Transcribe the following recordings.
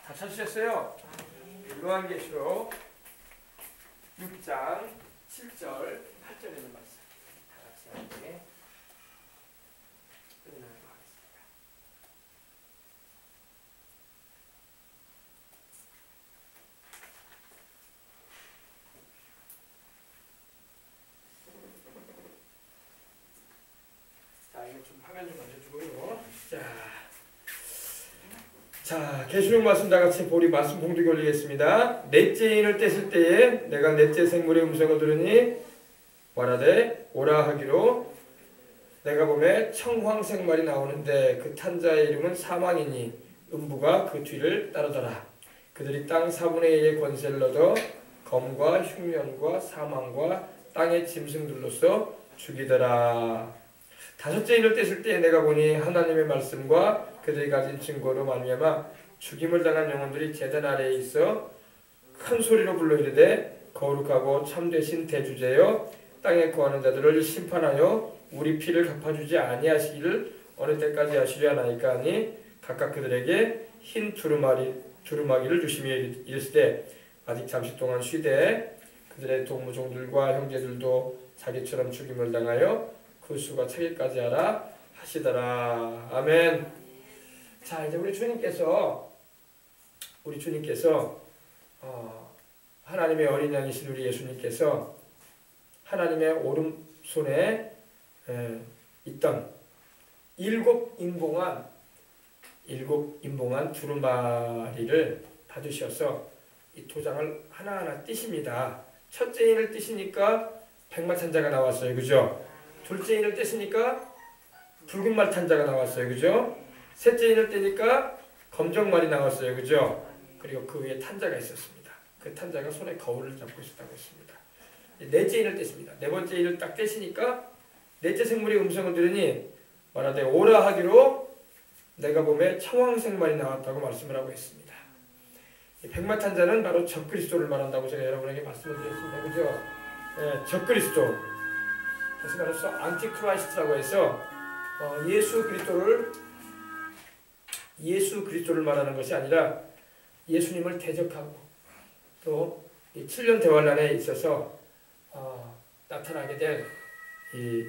다 찾으셨어요? 요한계시록 6장 7절 8절에 있는 말씀 다 같이 함께 끝나도록 하겠습니다. 자, 이거 좀 화면 좀 만져주고요. 자, 계시록 말씀 다 같이 보리 말씀 봉독 올리겠습니다. 넷째 인을 떼실 때에 내가 넷째 생물의 음성을 들으니 말하되 오라 하기로 내가 보매 청황색 말이 나오는데 그 탄자의 이름은 사망이니 음부가 그 뒤를 따르더라. 그들이 땅 4분의 1의 권세를 얻어 검과 흉년과 사망과 땅의 짐승들로서 죽이더라. 다섯째 인을 떼실 때에 내가 보니 하나님의 말씀과 그들이 가진 증거로 말미암아 죽임을 당한 영혼들이 제단 아래에 있어 큰 소리로 불러 이르되 거룩하고 참되신 대주제여 땅에 거하는 자들을 심판하여 우리 피를 갚아주지 아니하시기를 어느 때까지 하시려 하나이까 하니 각각 그들에게 흰 두루마기를 주시며 이르시되 아직 잠시 동안 쉬되 그들의 동무종들과 형제들도 자기처럼 죽임을 당하여 그 수가 차기까지 하라 하시더라. 아멘. 자, 이제 우리 주님께서 하나님의 어린 양이신 우리 예수님께서 하나님의 오른손에 있던 일곱 인봉한 두루마리를 받으셔서 이 도장을 하나하나 띄십니다. 첫째 인을 띄시니까 백마탄자가 나왔어요. 그죠? 둘째 인을 떼시니까 붉은 말탄자가 나왔어요. 그죠? 셋째 인을 떼니까 검정말이 나왔어요. 그죠? 그리고 그 위에 탄자가 있었습니다. 그 탄자가 손에 거울을 잡고 있었다고 했습니다. 넷째 인을 떼십니다. 네 번째 인을 딱 떼시니까 넷째 생물의 음성을 들으니 말하되 오라 하기로 내가 보매 청황색 말이 나왔다고 말씀을 하고 있습니다. 백마탄자는 바로 적그리스도를 말한다고 제가 여러분에게 말씀을 드렸습니다. 그죠? 네, 적그리스도. 다시 말해서 안티크라이스트라고 해서 예수 그리스도를 말하는 것이 아니라 예수님을 대적하고 또 7년 대환란에 있어서 나타나게 된 이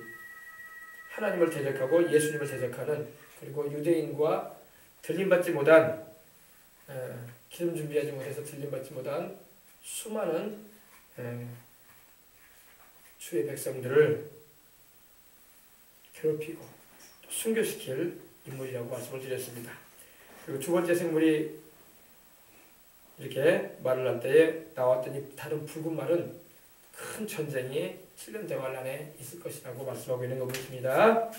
하나님을 대적하고 예수님을 대적하는, 그리고 유대인과 들림받지 못한 기름 준비하지 못해서 들림받지 못한 수많은 주의 백성들을 괴롭히고 또 순교시킬 인물이라고 말씀을 드렸습니다. 그리고 두 번째 생물이 이렇게 말을 할 때에 나왔던 이 다른 붉은 말은 큰 전쟁이 7년 대환란에 있을 것이라고 말씀하고 있는 것입니다.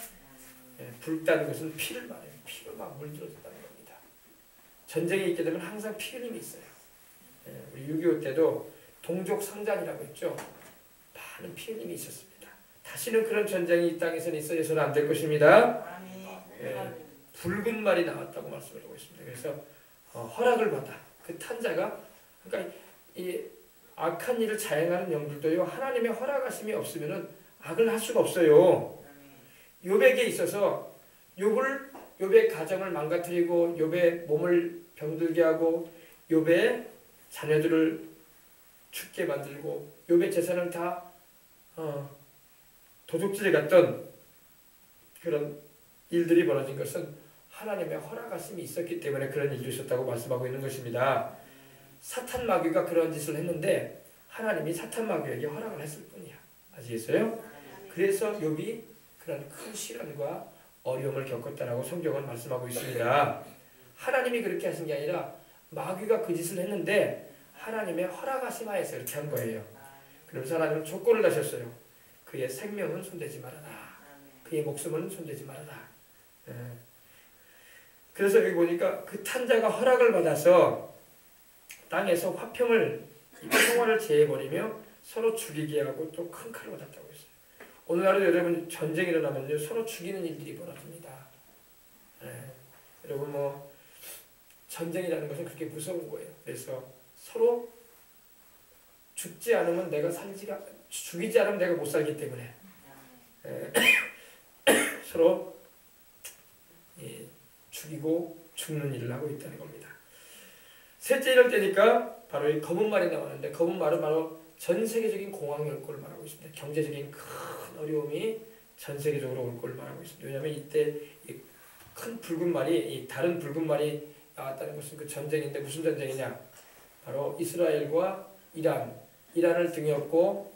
붉다는 것은 피를 말해요. 피로 막 물들어졌다는 겁니다. 전쟁이 있게 되면 항상 피 흘림이 있어요. 우리 6.25 때도 동족 상잔이라고 했죠. 많은 피 흘림이 있었습니다. 다시는 그런 전쟁이 이 땅에서는 있어서는 안 될 것입니다. 붉은 말이 나왔다고 말씀을 하고 있습니다. 그래서 허락을 받아 그 탄자가, 그러니까 이 악한 일을 자행하는 영들도요, 하나님의 허락하심이 없으면은 악을 할 수가 없어요. 욥에게 있어서 욥의 가정을 망가뜨리고 욥의 몸을 병들게 하고 욥의 자녀들을 죽게 만들고 욥의 재산을 다 도둑질해 갔던 그런 일들이 벌어진 것은 하나님의 허락하심이 있었기 때문에 그런 일도 있었다고 말씀하고 있는 것입니다. 사탄 마귀가 그런 짓을 했는데 하나님이 사탄 마귀에게 허락을 했을 뿐이야. 아시겠어요? 그래서 욥이 그런 큰 시련과 어려움을 겪었다라고 성경은 말씀하고 있습니다. 하나님이 그렇게 하신 게 아니라 마귀가 그 짓을 했는데 하나님의 허락하심 하에서 이렇게 한 거예요. 그러면서 하나님은 조건을 하셨어요. 그의 생명은 손대지 말아라. 그의 목숨은 손대지 말아라. 그래서 여기 보니까 그 탄자가 허락을 받아서 땅에서 화평을, 평화를 제해버리며 서로 죽이게 하고 또 큰 칼을 받았다고 했어요. 오늘날에 여러분 전쟁이 일어나면요, 서로 죽이는 일들이 벌어집니다. 여러분 전쟁이라는 것은 그렇게 무서운 거예요. 그래서 서로 죽지 않으면 죽이지 않으면 내가 못 살기 때문에 서로 죽이고 죽는 일을 하고 있다는 겁니다. 셋째 인을 떼니까 바로 이 검은 말이 나왔는데 검은 말은 바로 전 세계적인 공황이 올 걸 말하고 있습니다. 경제적인 큰 어려움이 전 세계적으로 올 걸 말하고 있습니다. 왜냐하면 이때 이 큰 붉은 말이 이 다른 붉은 말이 나왔다는 것은 그 전쟁인데 무슨 전쟁이냐? 바로 이스라엘과 이란을 등에 업고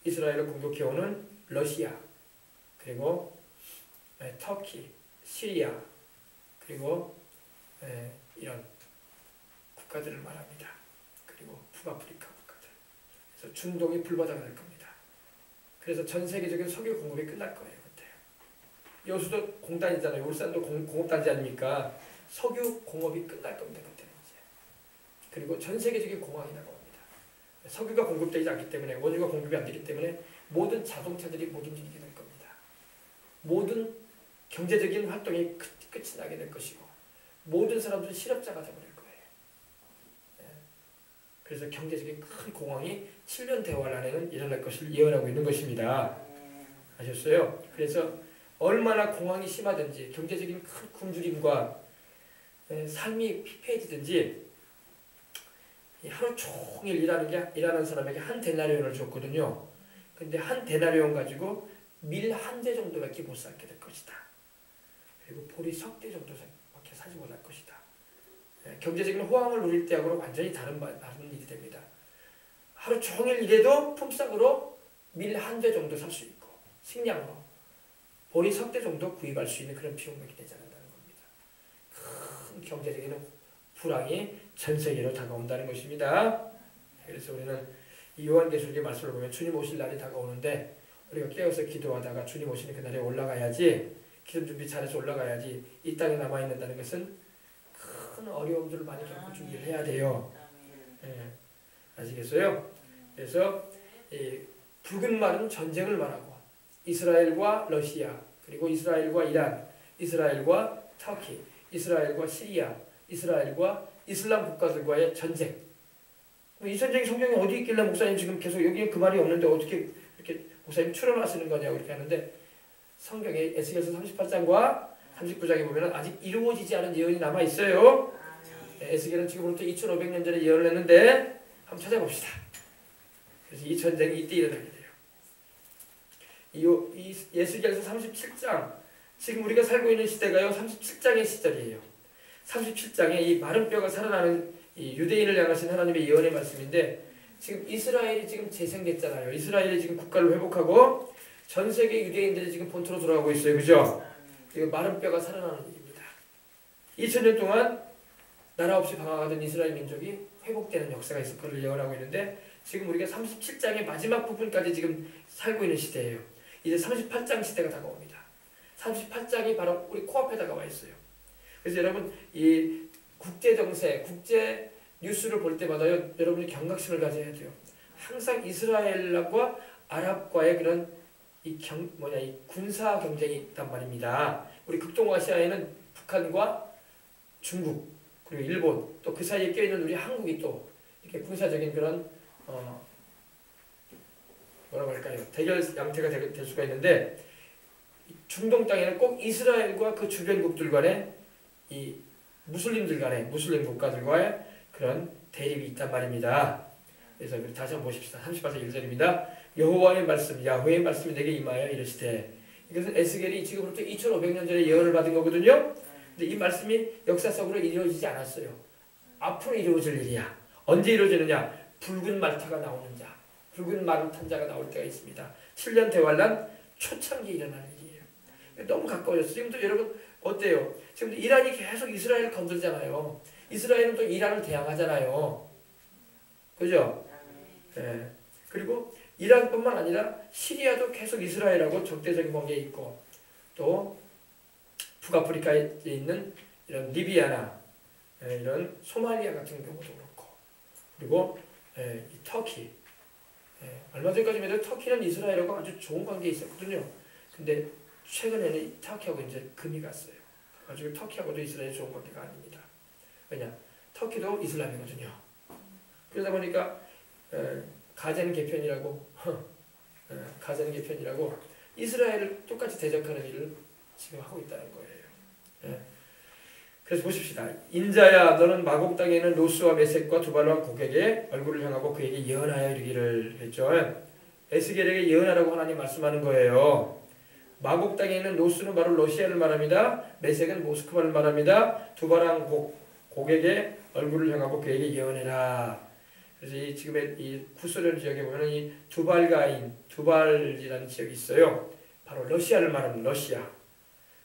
이스라엘을 공격해오는 러시아, 그리고 터키, 시리아, 그리고 이런 국가들을 말합니다. 그리고 북아프리카 국가들. 그래서 중동이 불바다가 될 겁니다. 그래서 전 세계적인 석유 공급이 끝날 거예요. 그때. 여수도 공단이잖아요. 울산도 공업단지 아닙니까? 석유 공업이 끝날 겁니다. 그때는 이제. 그리고 전 세계적인 공황이 다가옵니다. 석유가 공급되지 않기 때문에, 원유가 공급이 안 되기 때문에 모든 자동차들이 못 움직이게 될 겁니다. 모든 경제적인 활동이 끝이 나게 될 것이고 모든 사람들은 실업자가 되어버릴 거예요. 그래서 경제적인 큰 공황이 7년 대활 안에는 일어날 것을 예언하고 있는 것입니다. 아셨어요? 그래서 얼마나 공황이 심하든지 경제적인 큰 굶주림과 삶이 피폐해지든지 하루 종일 일하는 사람에게 한 데나리온을 줬거든요. 근데 한 데나리온 가지고 밀 한 대 정도밖에 못 살게 될 것이다. 그리고 보리 석 대 정도밖에 사지 못할 것이다. 경제적인 호황을 누릴 때하고는 완전히 다른 일이 됩니다. 하루 종일 일해도 품삯으로 밀 한 대 정도 살 수 있고 식량으로 보리 석 대 정도 구입할 수 있는 그런 비용밖에 되지 않는다는 겁니다. 큰 경제적인 불황이 전 세계로 다가온다는 것입니다. 그래서 우리는 이 요한계시록의 말씀을 보면 주님 오실 날이 다가오는데 우리가 깨어서 기도하다가 주님 오시는 그날에 올라가야지, 기름 준비 잘해서 올라가야지. 이 땅에 남아있는다는 것은 큰 어려움들을 많이 겪고 준비를 해야 돼요. 아시겠어요? 그래서 붉은 말은 전쟁을 말하고 이스라엘과 러시아, 그리고 이스라엘과 이란, 이스라엘과 터키, 이스라엘과 시리아, 이스라엘과 이슬람 국가들과의 전쟁. 이 전쟁이 성경에 어디 있길래 목사님 지금 계속 여기에 그 말이 없는데 어떻게 이렇게 목사님 추론하시는 거냐고 이렇게 하는데, 성경에 에스겔서 38장과 39장에 보면 아직 이루어지지 않은 예언이 남아 있어요. 에스겔은 지금부터 2500년 전에 예언을 했는데 한번 찾아봅시다. 그래서 이 전쟁이 이때 일어나게 돼요. 이 에스겔서 37장, 지금 우리가 살고 있는 시대가요 37장의 시절이에요. 37장에 이 마른 뼈가 살아나는 이 유대인을 향하신 하나님의 예언의 말씀인데, 지금 이스라엘이 지금 재생됐잖아요. 이스라엘이 지금 국가를 회복하고 전 세계 유대인들이 지금 본토로 돌아가고 있어요. 그죠? 이거 마른 뼈가 살아나는 일입니다. 2000년 동안 나라 없이 방황하던 이스라엘 민족이 회복되는 역사가 있을 것을 예언하고 있는데, 지금 우리가 37장의 마지막 부분까지 지금 살고 있는 시대예요. 이제 38장 시대가 다가옵니다. 38장이 바로 우리 코앞에 다가와 있어요. 그래서 여러분 이 국제 정세, 국제 뉴스를 볼 때마다요, 여러분이 경각심을 가져야 돼요. 항상 이스라엘과 아랍과의 그런 이 군사 경쟁이 있단 말입니다. 우리 극동아시아에는 북한과 중국, 그리고 일본, 또 그 사이에 껴있는 우리 한국이 또 이렇게 군사적인 그런 뭐라고 할까요? 대결 양태가 될 수가 있는데, 중동 땅에는 꼭 이스라엘과 그 주변국들 간에 이 무슬림들 간에, 무슬림 국가들과의 그런 대립이 있단 말입니다. 그래서 다시 한번 보십시다. 38장 1절입니다. 여호와의 말씀, 야훼의 말씀이 내게 임하여 이르시되. 이것은 에스겔이 지금부터 2500년 전에 예언을 받은 거거든요. 근데 이 말씀이 역사적으로 이루어지지 않았어요. 앞으로 이루어질 일이야. 언제 이루어지느냐? 붉은 말타가 나오는 자, 붉은 말을 탄 자가 나올 때가 있습니다. 7년 대환란 초창기에 일어나는 일이에요. 너무 가까워졌어요. 지금도 여러분 어때요? 지금 이란이 계속 이스라엘을 건들잖아요. 이스라엘은 또 이란을 대항하잖아요. 그죠? 네. 그리고 이란뿐만 아니라 시리아도 계속 이스라엘하고 적대적인 관계에 있고, 또 북아프리카에 있는 이런 리비아나 이런 소말리아 같은 경우도 그렇고, 그리고 이 터키, 얼마 전까지만 해도 터키는 이스라엘하고 아주 좋은 관계에 있었거든요. 근데 최근에는 터키하고 이제 금이 갔어요. 그래가지고 터키하고도 이스라엘이 좋은 관계가 아닙니다. 왜냐? 터키도 이슬람이거든요. 그러다 보니까 가제는 개편이라고 가제는 개편이라고 이스라엘을 똑같이 대적하는 일을 지금 하고 있다는 거예요. 그래서 보십시다. 인자야 너는 마곡 땅에 있는 로스와 메섹과 두발과 고객의 얼굴을 향하고 그에게 예언하여 이르기를 했죠. 에스겔에게 예언하라고 하나님 말씀하는 거예요. 마곡 땅에 있는 로스는 바로 러시아를 말합니다. 메섹은 모스크바를 말합니다. 두발왕 고객의 얼굴을 향하고 그에게 예언해라. 그래서 이 지금의 이 구소련 지역에 보면 이 두발가인 두발이라는 지역이 있어요. 바로 러시아를 말하는 러시아.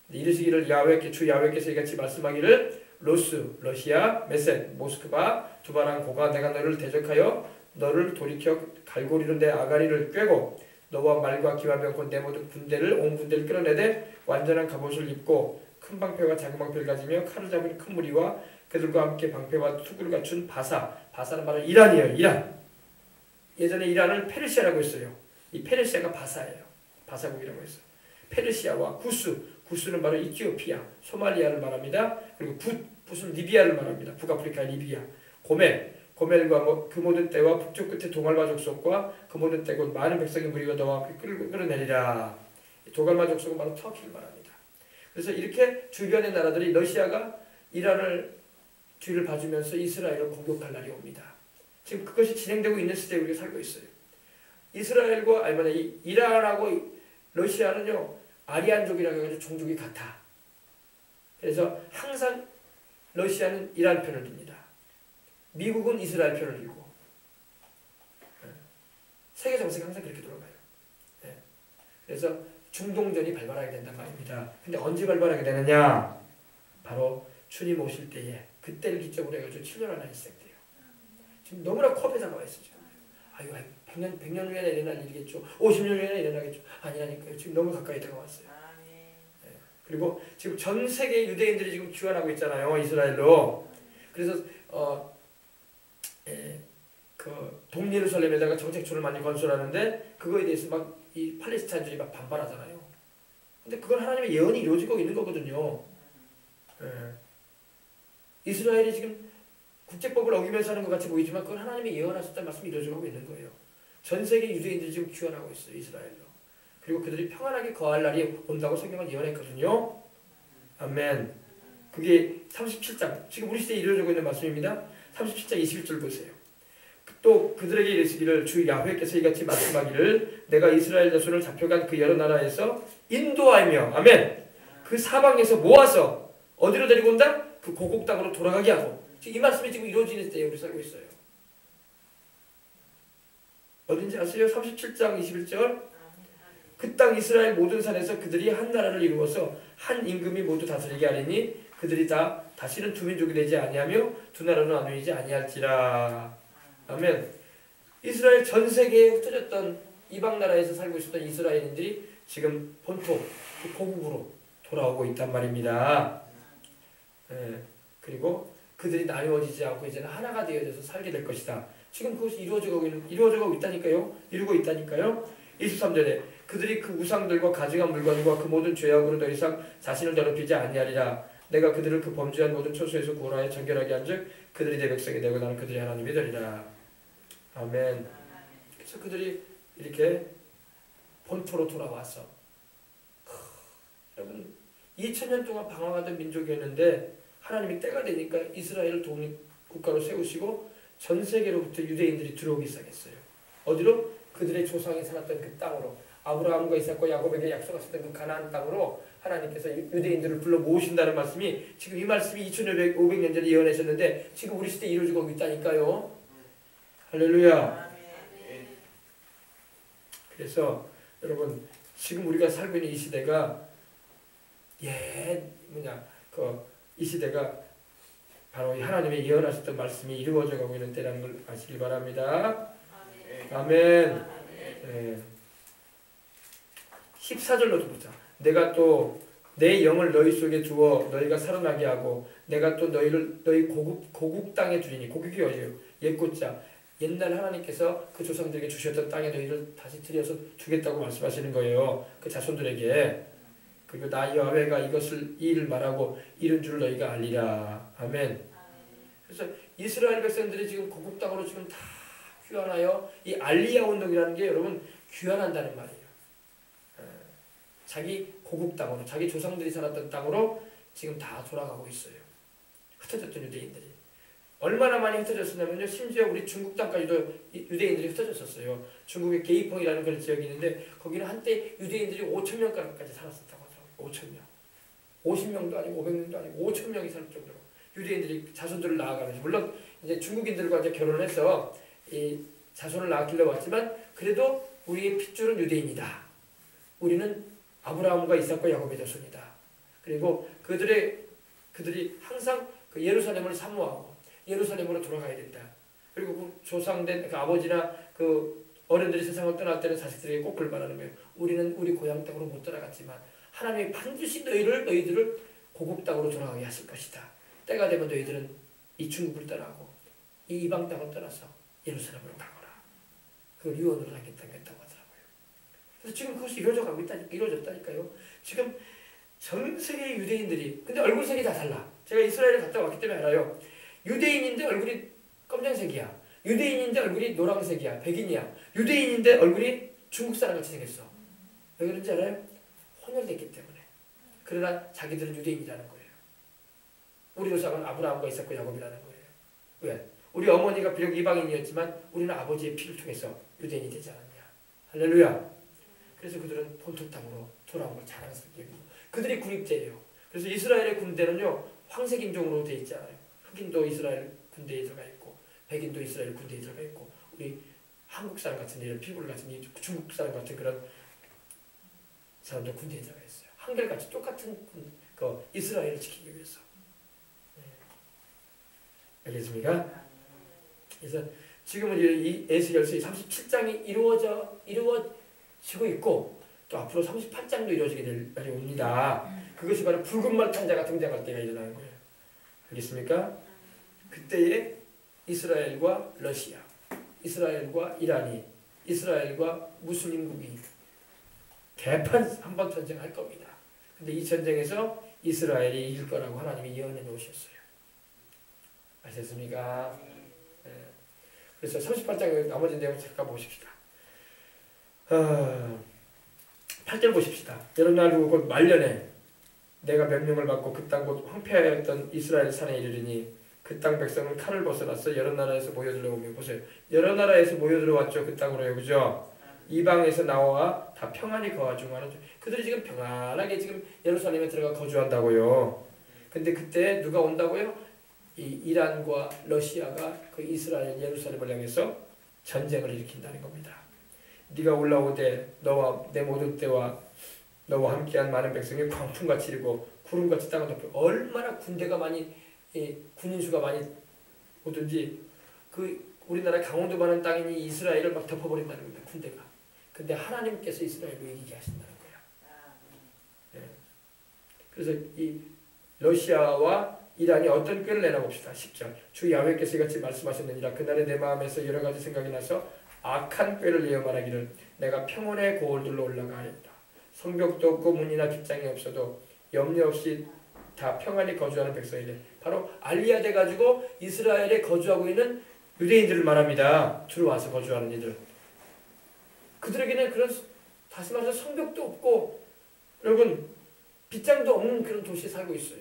이르시기를 주 야훼께서 이같이 말씀하기를 로스 러시아 메섹 모스크바 두발왕 고가 내가 너를 대적하여 너를 돌이켜 갈고리로 내 아가리를 꿰고 너와 말과 기와 병고 내 모든 군대를 온 군대를 끌어내되 완전한 갑옷을 입고 큰 방패와 작은 방패를 가지며 칼을 잡은 큰 무리와 그들과 함께 방패와 투구를 갖춘 바사는 바로 이란이에요. 이란. 예전에 이란을 페르시아라고 했어요. 이 페르시아가 바사예요. 바사국이라고 했어요. 페르시아와 구스는 바로 이티오피아, 소말리아를 말합니다. 그리고 붓은 리비아를 말합니다. 북아프리카 리비아. 고멜과 그 모든 때와 북쪽 끝에 동알마 족속과 그 모든 때 곧 많은 백성의 무리가 너와 함께 끌어내리라. 도갈마 족속은 바로 터키를 말합니다. 그래서 이렇게 주변의 나라들이 러시아가 이란을 뒤를 봐주면서 이스라엘을 공격할 날이 옵니다. 지금 그것이 진행되고 있는 시대에 우리가 살고 있어요. 이스라엘과 이란하고 러시아는요 아리안족이라고 해서 종족이 같아. 그래서 항상 러시아는 이란 편을 듭니다. 미국은 이스라엘 편을 들고 세계 정세가 항상 그렇게 돌아가요. 그래서 중동전이 발발하게 된단 말입니다. 근데 언제 발발하게 되느냐? 바로 주님 오실 때에 그때를 기점으로 해가지고 7년 안에 시작돼요. 지금 너무나 코앞에 다가와 있어요. 아유 100년 후에 일어날 일이겠죠. 50년 후에 일어나겠죠. 아니라니까요. 지금 너무 가까이 다가왔어요. 그리고 지금 전 세계 유대인들이 지금 귀환하고 있잖아요. 이스라엘로. 그래서 그 동예루살렘에다가 정책촌을 많이 건설하는데 그거에 대해서 막 이 팔레스타인들이 막 반발하잖아요. 근데 그건 하나님의 예언이 이루어지고 있는 거거든요. 이스라엘이 지금 국제법을 어기면서 하는 것 같이 보이지만 그건 하나님이 예언하셨다는 말씀이 이루어지고 있는 거예요. 전 세계 유대인들이 지금 귀환하고 있어요. 이스라엘로. 그리고 그들이 평안하게 거할 날이 온다고 성경은 예언했거든요. 아멘. 그게 37장. 지금 우리 시대에 이루어지고 있는 말씀입니다. 37장 21절 보세요. 또 그들에게 이르시기를 주 야훼께서 이같이 말씀하기를 내가 이스라엘 자손을 잡혀간 그 여러 나라에서 인도하며 아멘. 그 사방에서 모아서 어디로 데리고 온다? 그 고국 땅으로 돌아가게 하고. 이 말씀이 지금 이루어지는 때에 우리 살고 있어요. 어딘지 아세요? 37장 21절. 그 땅 이스라엘 모든 산에서 그들이 한 나라를 이루어서 한 임금이 모두 다스리게 하리니 그들이 다 다시는 두 민족이 되지 아니하며 두 나라로 나누이지 아니할지라. 아멘. 이스라엘 전 세계에 흩어졌던 이방 나라에서 살고 있었던 이스라엘인들이 지금 본토 그 고국으로 돌아오고 있단 말입니다. 그리고 그들이 나누어지지 않고 이제는 하나가 되어져서 살게 될 것이다. 지금 그것이 이루어져가고 있다니까요. 이루고 있다니까요. 23절에 그들이 그 우상들과 가증한 물건과 그 모든 죄악으로 더 이상 자신을 더럽히지 아니하리라. 내가 그들을 그 범죄한 모든 초소에서 구원하여 정결하게 한즉 그들이 내 백성이 되고 나는 그들이 하나님이 되리라. 아멘. 그래서 그들이 이렇게 본토로 돌아와서 여러분 2000년 동안 방황하던 민족이었는데 하나님이 때가 되니까 이스라엘을 독립국가로 세우시고 전 세계로부터 유대인들이 들어오기 시작했어요. 어디로? 그들의 조상이 살았던 그 땅으로 아브라함과 이삭과 야곱에게 약속하셨던 그 가나안 땅으로 하나님께서 유대인들을 불러 모으신다는 말씀이 지금 이 말씀이 2500년 전에 예언하셨는데 지금 우리 시대에 이루어지고 있다니까요. 할렐루야. 그래서 여러분 지금 우리가 살고 있는 이 시대가 이 시대가 바로 하나님의 예언하셨던 말씀이 이루어져 가고 있는 때라는 걸 아시기 바랍니다. 아멘. 네. 14절로도 보자. 내가 또 내 영을 너희 속에 두어 너희가 살아나게 하고 내가 또 너희 고국 땅에 두리니. 고국이 어디예요? 옛곳자. 옛날 하나님께서 그 조상들에게 주셨던 땅에 너희를 다시 들여서 주겠다고 말씀하시는 거예요. 그 자손들에게. 그리고 나 여호와가 이 일을 말하고 이룬 줄을 너희가 알리라. 아멘. 그래서 이스라엘 백성들이 지금 고국 땅으로 지금 다 귀환하여 이 알리야 운동이라는 게 여러분 귀환한다는 말이에요. 자기 고국 땅으로 자기 조상들이 살았던 땅으로 지금 다 돌아가고 있어요. 흩어졌던 유대인들이. 얼마나 많이 흩어졌었냐면요. 심지어 우리 중국 땅까지도 유대인들이 흩어졌었어요. 중국의 게이펑이라는 그런 지역이 있는데 거기는 한때 유대인들이 5천 명까지 살았었다고 하더라고요. 5천 명. 50명도 아니고 500명도 아니고 5천 명이 살 정도로 유대인들이 자손들을 낳아가면서, 물론 이제 중국인들과 이제 결혼을 해서 이 자손을 낳길래 왔지만 그래도 우리의 핏줄은 유대인이다. 우리는 아브라함과 이삭과 야곱의 자손이다. 그리고 그들이 항상 그 예루살렘을 사모하고 예루살렘으로 돌아가야 된다. 그리고 그 조상된 그 아버지나 그 어른들이 세상을 떠날 때는 자식들에게 꼭 불만하는 거예요. 우리는 우리 고향 땅으로 못 돌아갔지만 하나님이 반드시 너희들을 고국 땅으로 돌아가게 하실 것이다. 때가 되면 너희들은 이 중국을 떠나고 이 이방 땅을 떠나서 예루살렘으로 가거라. 그걸 유언으로 하겠다고 하더라고요. 그래서 지금 그것이 이루어졌다니까요. 지금 전 세계 유대인들이, 근데 얼굴색이 다 달라. 제가 이스라엘에 갔다 왔기 때문에 알아요. 유대인인데 얼굴이 검정색이야. 유대인인데 얼굴이 노란색이야. 백인이야. 유대인인데 얼굴이 중국 사람같이 생겼어. 왜 그런지 알아요? 혼혈됐기 때문에. 그러나 자기들은 유대인이라는 거예요. 우리 조상은 아브라함과 이삭과 야곱이라는 거예요. 왜? 우리 어머니가 비록 이방인이었지만 우리는 아버지의 피를 통해서 유대인이 되지 않았냐. 할렐루야. 그래서 그들은 본토 땅으로 돌아온 걸 자랑스럽게 여기고, 그들이 군입대예요. 그래서 이스라엘의 군대는요, 황색 인종으로 되어 있지 않아요. 흑인도 이스라엘 군대에 들어가 있고 백인도 이스라엘 군대에 들어가 있고, 우리 한국 사람 같은 이런 피부를 가진 중국 사람 같은 그런 사람도 군대에 들어가 있어요. 한결같이 똑같은 그 이스라엘을 지키기 위해서. 알겠습니까? 그래서 지금은 이 에스겔서 37장이 이루어지고 있고, 또 앞으로 38장도 이루어지게 될 날이 옵니다. 그것이 바로 붉은 말 탄자가 등장할 때가 일어나는 거예요. 알겠습니까? 그때에 이스라엘과 러시아, 이스라엘과 이란이, 이스라엘과 무슬림국이 개판 한번 전쟁할 겁니다. 근데 이 전쟁에서 이스라엘이 이길 거라고 하나님이 예언해 놓으셨어요. 아셨습니까? 네. 그래서 38장 나머지 내용 잠깐 보십시다. 8절 보십시다. 여러 날 후 곧 말년에 내가 명령을 받고 그 땅 곧 황폐하였던 이스라엘 산에 이르리니 그 땅 백성은 칼을 벗어났어 여러 나라에서 모여들어오며, 보세요. 여러 나라에서 모여들어왔죠. 그 땅으로요. 그죠? 이방에서 나와 다 평안히 거하중하는, 그들이 지금 평안하게 지금 예루살렘에 들어가 거주한다고요. 근데 그때 누가 온다고요? 이 이란과 러시아가 그 이스라엘 예루살렘을 향해서 전쟁을 일으킨다는 겁니다. 네가 올라오되 너와 내 모든 때와 너와 함께한 많은 백성이 광풍같이 이르고 구름같이 땅을 덮여. 얼마나 군대가 많이, 군인 수가 많이 오든지 그 우리나라 강원도 많은 땅이니 이스라엘을 막 덮어버린다는 겁니다. 군대가. 근데 하나님께서 이스라엘을 이기게 하신다는 거예요. 네. 그래서 이 러시아와 이란이 어떤 꾀를 내나 봅시다. 10절. 주 야훼께서 이같이 말씀하셨느니라. 그날에 내 마음에서 여러 가지 생각이 나서 악한 꾀를 내어 말하기를 내가 평온의 고을들로 올라가 하였다. 성벽도 없고 문이나 뒷장이 없어도 염려 없이 다 평안히 거주하는 백성이래. 바로 알리야 돼가지고 이스라엘에 거주하고 있는 유대인들을 말합니다. 들어와서 거주하는 이들. 그들에게는 그런, 다시 말해서 성벽도 없고 여러분 빗장도 없는 그런 도시에 살고 있어요.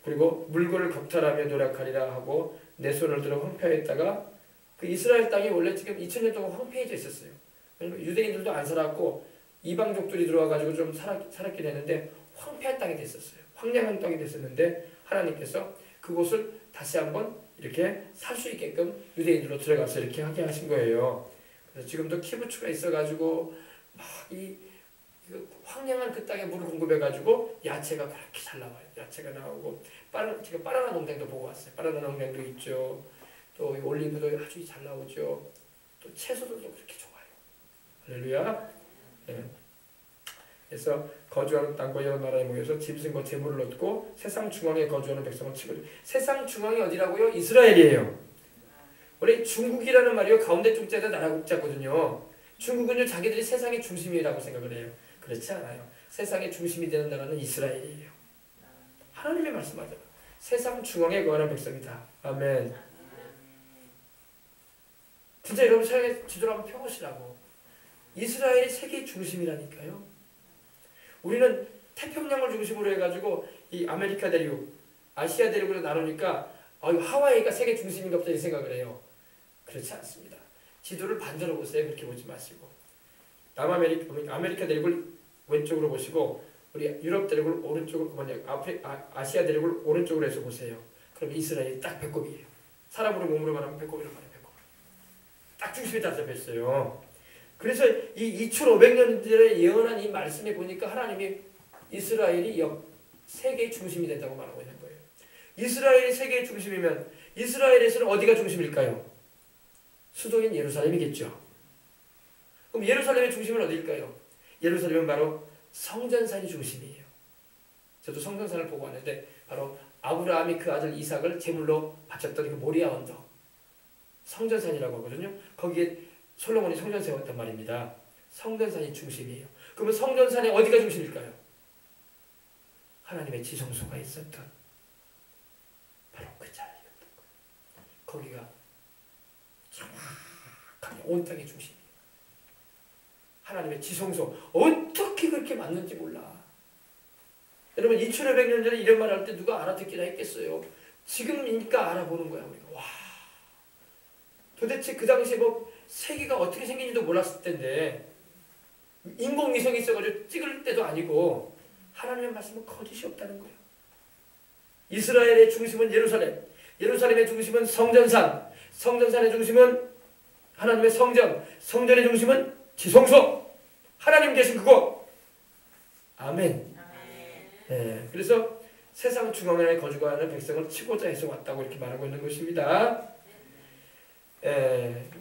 그리고 물건을 겁탈하며 노력하리라 하고 내 손을 들어 황폐했다가, 그 이스라엘 땅이 원래 지금 2000년 동안 황폐해져 있었어요. 왜냐면 유대인들도 안 살았고 이방족들이 들어와가지고 좀 살았긴 했는데 황폐한 땅이 됐었어요. 황량한 땅이 됐었는데 하나님께서 그곳을 다시 한번 이렇게 살 수 있게끔 유대인들로 들어가서 이렇게 하게 하신 거예요. 그래서 지금도 키부츠가 있어가지고 막 그 황량한 그 땅에 물을 공급해가지고 야채가 그렇게 잘 나와요. 야채가 나오고 지금 바나나 농장도 보고 왔어요. 바나나 농장도 있죠. 또 올리브도 아주 잘 나오죠. 또 채소들도 그렇게 좋아요. 할렐루야. 네. 그래서 거주하는 땅과 여러 나라에 모여서 짐승과 재물을 얻고 세상 중앙에 거주하는 백성을 치고, 세상 중앙이 어디라고요? 이스라엘이에요. 원래 중국이라는 말이요 가운데 쪽자에다 나라 국자거든요. 중국은요 자기들이 세상의 중심이라고 생각을 해요. 그렇지 않아요. 세상의 중심이 되는 나라는 이스라엘이에요. 하나님의 말씀하잖아요. 세상 중앙에 거하는 백성이다. 아멘. 진짜 여러분 세상의 지도를 한번 펴보시라고. 이스라엘이 세계 중심이라니까요. 우리는 태평양을 중심으로 해가지고 이 아메리카 대륙, 아시아 대륙으로 나누니까 하와이가 세계 중심인가 보다 이 생각을 해요. 그렇지 않습니다. 지도를 반대로 보세요. 그렇게 보지 마시고 아메리카 대륙을 왼쪽으로 보시고 우리 유럽 대륙을 오른쪽으로 아시아 대륙을 오른쪽으로 해서 보세요. 그럼 이스라엘이 딱 배꼽이에요. 사람으로 몸으로 말하면 배꼽이라고 말해요. 배꼽. 딱 중심에 다 잡혀 있어요. 그래서 이 2500년 전에 예언한 이 말씀에 보니까 하나님이 이스라엘이 세계의 중심이 된다고 말하고 있는 거예요. 이스라엘이 세계의 중심이면 이스라엘에서는 어디가 중심일까요? 수도인 예루살렘이겠죠. 그럼 예루살렘의 중심은 어디일까요? 예루살렘은 바로 성전산이 중심이에요. 저도 성전산을 보고 왔는데 바로 아브라함이 그 아들 이삭을 제물로 바쳤던 그 모리아 언덕 성전산이라고 하거든요. 거기에 솔로몬이 성전 세웠단 말입니다. 성전산이 중심이에요. 그러면 성전산의 어디가 중심일까요? 하나님의 지성소가 있었던 바로 그 자리였던 거예요. 거기가 정확하게 온 땅의 중심이에요. 하나님의 지성소 어떻게 그렇게 맞는지 몰라. 여러분 2500년 전에 이런 말 할 때 누가 알아듣기나 했겠어요. 지금이니까 알아보는 거야 우리가. 와, 도대체 그 당시에 세계가 어떻게 생긴지도 몰랐을 텐데 인공위성이 있어가지고 찍을 때도 아니고 하나님의 말씀은 거짓이 없다는 거예요. 이스라엘의 중심은 예루살렘, 예루살렘의 중심은 성전산, 성전산의 중심은 하나님의 성전, 성전의 중심은 지성소, 하나님 계신 그곳. 아멘. 네, 그래서 세상 중앙에 거주하는 백성을 치고자 해서 왔다고 이렇게 말하고 있는 것입니다.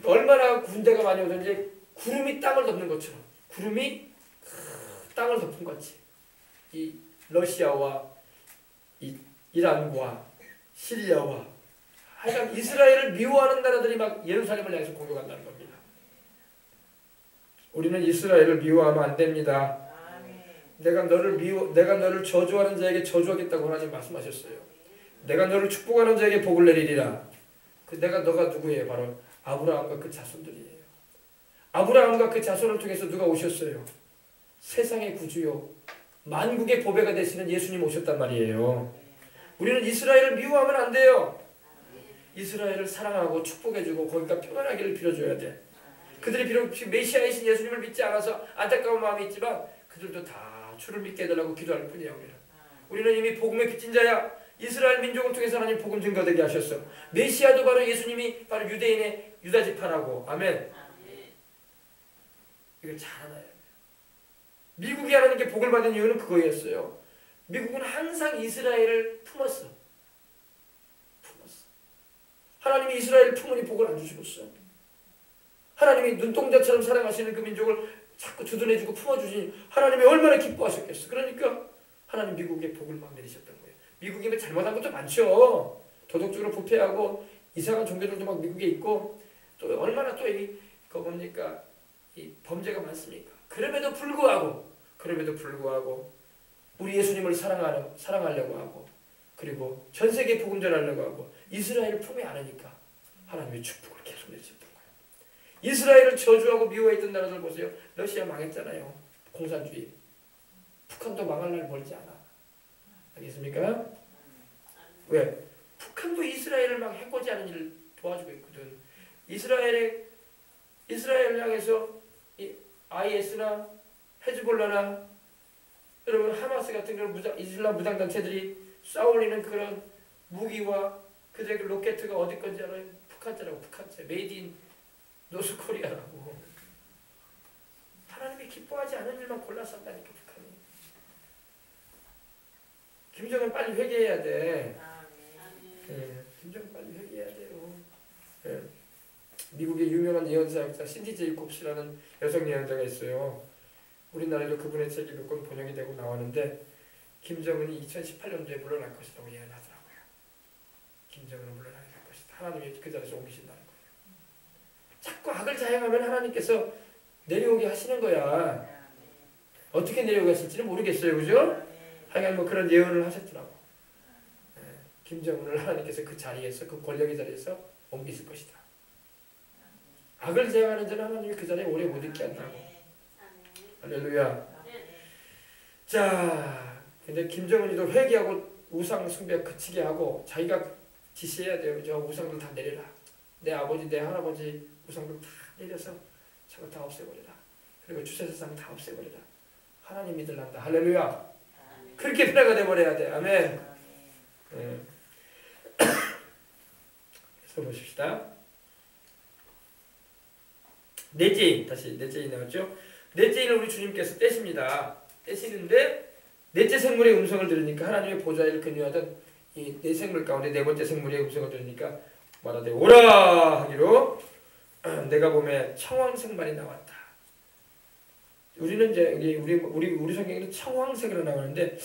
얼마나 군대가 많이 오든지 구름이 땅을 덮는 것처럼 구름이 땅을 덮은 것이 이 러시아와 이 이란과 시리아와 하여간 이스라엘을 미워하는 나라들이 막 예루살렘을 향해서 공격한다는 겁니다. 우리는 이스라엘을 미워하면 안 됩니다. 내가 너를 저주하는 자에게 저주하겠다고 하나님 말씀하셨어요. 내가 너를 축복하는 자에게 복을 내리리라. 너가 누구예요? 바로 아브라함과 그 자손들이에요. 아브라함과 그 자손을 통해서 누가 오셨어요? 세상의 구주요 만국의 보배가 되시는 예수님 오셨단 말이에요. 우리는 이스라엘을 미워하면 안 돼요. 이스라엘을 사랑하고 축복해주고 거기가 평안하기를 빌어줘야 돼. 그들이 비록 메시아이신 예수님을 믿지 않아서 안타까운 마음이 있지만 그들도 다 주를 믿게 해달라고 기도할 뿐이에요. 우리는 이미 복음의 빚진 자야. 이스라엘 민족을 통해서 하나님 복음 증거되게 하셨어. 메시아도 바로 예수님이 바로 유대인의 유다 지파라고. 아멘. 이걸 잘 알아야 돼요. 미국이 하나님께 복을 받은 이유는 그거였어요. 미국은 항상 이스라엘을 품었어. 하나님이 이스라엘을 품으니 복을 안 주시겠어요. 하나님이 눈동자처럼 사랑하시는 그 민족을 자꾸 주둔해주고 품어주시니 하나님이 얼마나 기뻐하셨겠어. 그러니까 하나님 미국에 복을 막 내리셨던 거예요. 미국이 잘못한 것도 많죠. 도덕적으로 부패하고 이상한 종교들도 막 미국에 있고 또 얼마나 또 이 범죄가 많습니까. 그럼에도 불구하고 우리 예수님을 사랑하려고 하고 그리고 전 세계에 복음 전하려고 하고 이스라엘을 품에 안으니까 하나님의 축복을 계속 내리셨던 거예요. 이스라엘을 저주하고 미워했던 나라들 보세요. 러시아 망했잖아요. 공산주의. 북한도 망할 날 멀지 않아. 알겠습니까? 왜? 북한도 이스라엘을 막 해코지하는 일을 도와주고 있거든. 이스라엘을 향해서 이 IS나 헤즈볼라나 여러분 하마스 같은 그런 이슬람 무장단체들이 쏴올리는 그런 무기와 그들의 로켓가 어디 건지 알아요? 북한제라고. 북한제. 메이드 인 노스코리아라고. 하나님이 기뻐하지 않은 일만 골라서 한다니까 북한이. 김정은 빨리 회개해야 돼. 김정은 빨리 회개해야 돼요. 미국의 유명한 예언사역자 신디 제이콥스라는 여성 예언자가 있어요. 우리나라에도 그분의 책이 몇 권 번역이 되고 나왔는데 김정은이 2018년도에 물러날 것이라고 예언하더라고요. 김정은은 물러나게 될 것이다. 하나님이 그 자리에서 옮기신다는 거예요. 자꾸 악을 자행하면 하나님께서 내려오게 하시는 거야. 어떻게 내려오게 하실지는 모르겠어요. 그죠? 하여간 그런 예언을 하셨더라고. 김정은을 하나님께서 그 자리에서 그 권력의 자리에서 옮기실 것이다. 악을 제어하는 자는 하나님이 그 자리에 오래 못 있게 한다고. 할렐루야. 자, 근데 김정은이도 회개하고 우상 숭배 그치게 하고 자기가 지시해야 돼요. 저 우상들 다 내려라. 내 아버지 내 할아버지 우상들 다 내려서 저거 다 없애버려라. 그리고 주체사상 다 없애버려라. 하나님 믿으란다. 할렐루야. 그렇게 변화가 돼버려야 돼. 아멘. 네. 그래서 보십시다. 넷째인, 다시 넷째인 나왔죠? 넷째인을 우리 주님께서 떼십니다. 떼시는데 넷째 생물의 음성을 들으니까 하나님의 보좌를 근유하던 이 네 생물 가운데 네 번째 생물의 음성을 들으니까 말하되 오라 하기로 내가 보매 청황색만이 나왔다. 우리는 이제 우리 성경에는 청황색으로 나오는데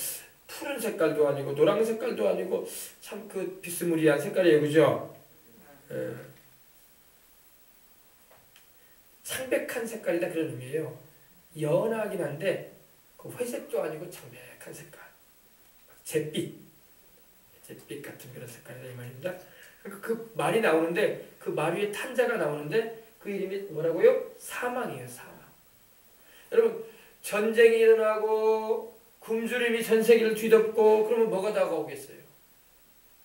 푸른 색깔도 아니고 노란 색깔도 아니고 참 그 비스무리한 색깔이에요, 그죠? 창백한 색깔이다 그런 의미예요. 연하긴 한데 그 회색도 아니고 창백한 색깔, 잿빛 같은 그런 색깔이다 이 말입니다. 그러니까 그 말이 나오는데 그 말 위에 탄자가 나오는데 그 이름이 뭐라고요? 사망이에요. 사망. 여러분 전쟁이 일어나고 굶주림이 전 세계를 뒤덮고 그러면 뭐가 다가오겠어요?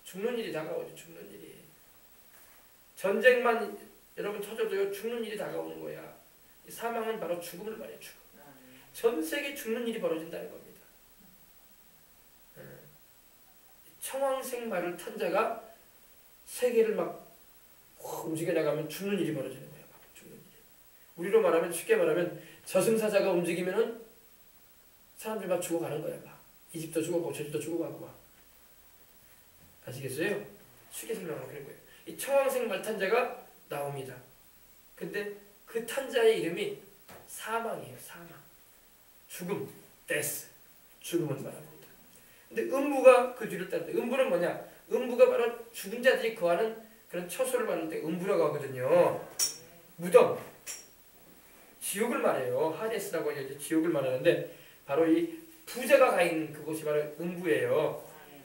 죽는 일이 다가오죠. 죽는 일이. 전쟁만 여러분 터져도요 죽는 일이 다가오는 거야. 이 사망은 바로 죽음을 말해요. 죽음. 전 세계 죽는 일이 벌어진다는 겁니다. 청황색 말을 탄 자가 세계를 막 움직여 나가면 죽는 일이 벌어지는 거야. 막 죽는 일이. 우리로 말하면 쉽게 말하면 저승사자가 움직이면은 사람들이 막 죽어가는 거야. 막 이집도 죽어가고 제주도 죽어가고 막. 아시겠어요? 쉽게 설명하면 그런 거예요. 이 청황색 말 탄 자가 나옵니다. 근데 그 탄 자의 이름이 사망이에요. 사망. 죽음. 데스. 죽음을 말합니다. 근데 음부가 그 뒤를 따르는데 음부는 뭐냐? 음부가 바로 죽은 자들이 거하는 그런 처소를 말할 때 음부라고 하거든요. 무덤. 지옥을 말해요. 하데스라고 이제 지옥을 말하는데 바로 이 부자가 가 있는 그곳이 바로 음부예요.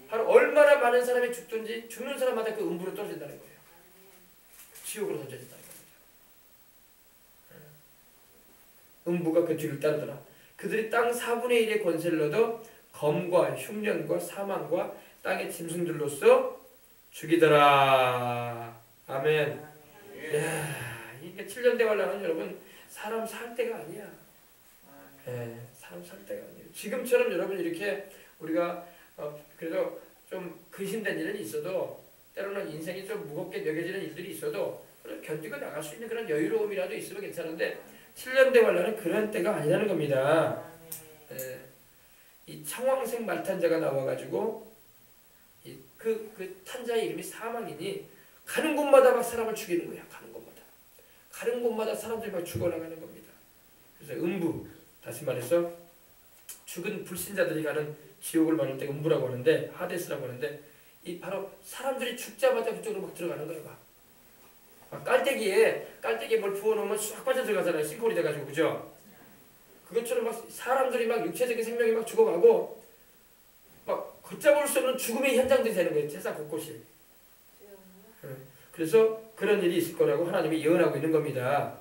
바로 얼마나 많은 사람이 죽든지 죽는 사람마다 그 음부로 떨어진다는 거예요. 지옥으로 던져진다는 겁니다. 음부가 그 뒤를 따르더라. 그들이 땅 4분의 1의 권세를 얻어 검과 흉년과 사망과 땅의 짐승들로서 죽이더라. 아멘. 야, 이게 7년 대환란은 여러분 사람 살 때가 아니야. 사람 살 때가 아니에요. 지금처럼 여러분 이렇게 우리가 그래도 좀 근심된 일은 있어도 때로는 인생이 좀 무겁게 여겨지는 일들이 있어도 견디고 나갈 수 있는 그런 여유로움이라도 있으면 괜찮은데 7년 대환란은 그런 때가 아니라는 겁니다. 이 청황색 말탄자가 나와가지고 그 탄자의 이름이 사망이니 가는 곳마다 막 사람을 죽이는 거야. 가는 곳마다 사람들이 막 죽어나가는 겁니다. 그래서 음부, 다시 말해서 죽은 불신자들이 가는 지옥을 말할 때 음부라고 하는데 하데스라고 하는데 이 바로 사람들이 죽자마자 그쪽으로 막 들어가는 거예요. 막 깔때기에 뭘 부어놓으면 쑥 빠져 들어가잖아요. 싱크홀이 돼가지고 그죠? 그것처럼 막 사람들이 막 육체적인 생명이 막 죽어가고 막 걷잡을 수 없는 죽음의 현장들이 되는 거예요. 세상 곳곳이. 그래서 그런 일이 있을 거라고 하나님이 예언하고 있는 겁니다.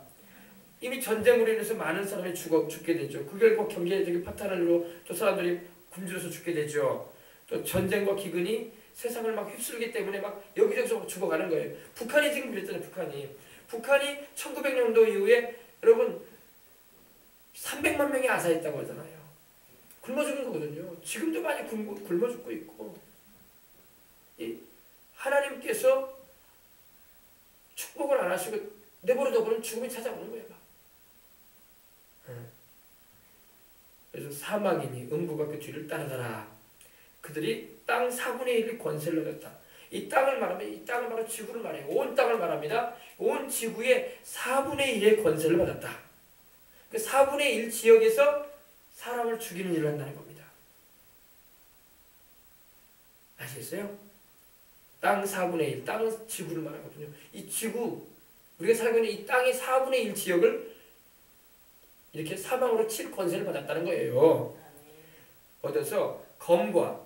이미 전쟁으로 인해서 많은 사람이 죽게 되죠. 그 결과 경제적인 파탄으로 또 사람들이 굶주려서 죽게 되죠. 또 전쟁과 기근이 세상을 막 휩쓸기 때문에 막 여기저기서 죽어가는 거예요. 북한이 지금 그랬잖아요. 북한이 1900년도 이후에 여러분 300만 명이 아사했다고 하잖아요. 굶어 죽은 거거든요. 지금도 많이 굶어 죽고 있고 하나님께서 축복을 안 하시고 내버려둬 버리면 죽음이 찾아오는 거예요. 그래서 사망이니 음부가 그 뒤를 따르더라. 그들이 땅 4분의 1의 권세를 얻었다. 이 땅을 말하면 이 땅은 바로 지구를 말해요. 온 땅을 말합니다. 온 지구의 4분의 1의 권세를 받았다. 그 4분의 1 지역에서 사람을 죽이는 일을 한다는 겁니다. 아시겠어요? 땅 4분의 1, 땅 지구를 말하거든요. 이 지구, 우리가 살고 있는 이 땅의 4분의 1 지역을 이렇게 사망으로 칠 권세를 받았다는 거예요. 얻어서 검과